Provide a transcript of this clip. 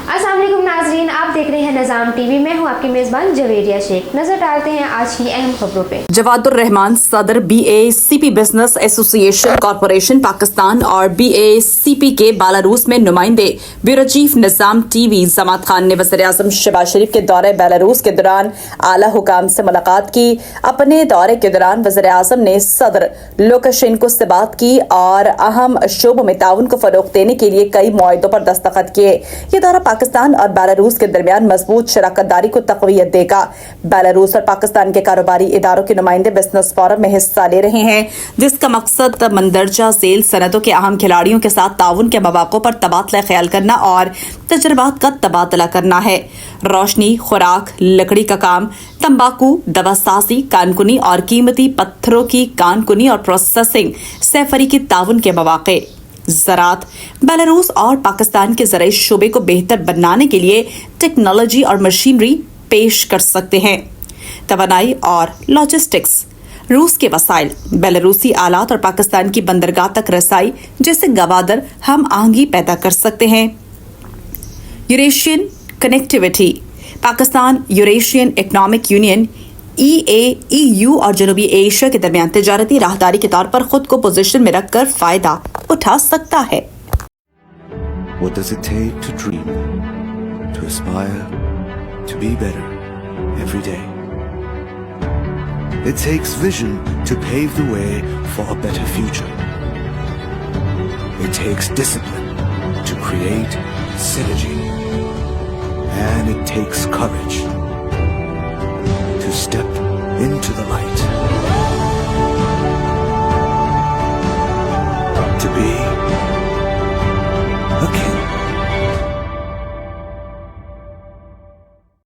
अस्सलाम वालेकुम नाजरीन, आप देख रहे हैं निज़ाम टीवी। मैं हूं आपकी मेज़बान जवेरिया शेख। नजर डालते हैं आज की अहम खबरों पे। जवादुर रहमान सदर BACP business association corporation Pakistan और BACP के बेलारूस में नुमाइंदे ब्यूरो चीफ निज़ाम टीवी जमात खान ने वज़ीर-ए-आज़म शहबाज शरीफ के दौरे बेलारूस के दौरान आला हुकाम से मुलाकात की। अपने दौरे के दौरान वज़ीर-ए-आज़म ने सदर लुकाशेंको से बात की और अहम शोबों में ताउन को फरोग देने के लिए कई मुआहदों पर दस्तखत किए। ये दौरा पाकिस्तान और बेलारूस के दरमियान मजबूत शराकतदारी को तक़वियत देगा। बेलारूस और पाकिस्तान के कारोबारी इदारों के नुमाइंदे बिजनेस फोरम में हिस्सा ले रहे हैं, जिसका मकसद मंदरजा झेल सनतों के अहम खिलाड़ियों के साथ ताउन के मौक़ों पर तबादला ख्याल करना और तजर्बात का तबादला करना है। रोशनी, खुराक, लकड़ी का काम, तंबाकू, दवासाजी, कानकुनी और कीमती पत्थरों की कानकुनी और प्रोसेसिंग से फरीकी ताउन के मौक़े। ज़राअत, बेलारूस और पाकिस्तान के ज़राई शोबे को बेहतर बनाने के लिए टेक्नोलॉजी और मशीनरी पेश कर सकते हैं। तवानाई और लॉजिस्टिक्स, रूस के वसाइल, बेलारूसी आलात और पाकिस्तान की बंदरगाह तक रसाई जैसे गवादर हम आहंगी पैदा कर सकते हैं। Eurasian connectivity, Pakistan Eurasian economic union EU और जनूबी एशिया के दरमियान तिजारती राहदारी के तौर पर खुद को पोजीशन में रखकर फायदा उठा सकता है। What does it take to dream, to aspire, to be better every day? It takes vision to pave the way for a better future. It takes discipline to create synergy. And it takes courage to step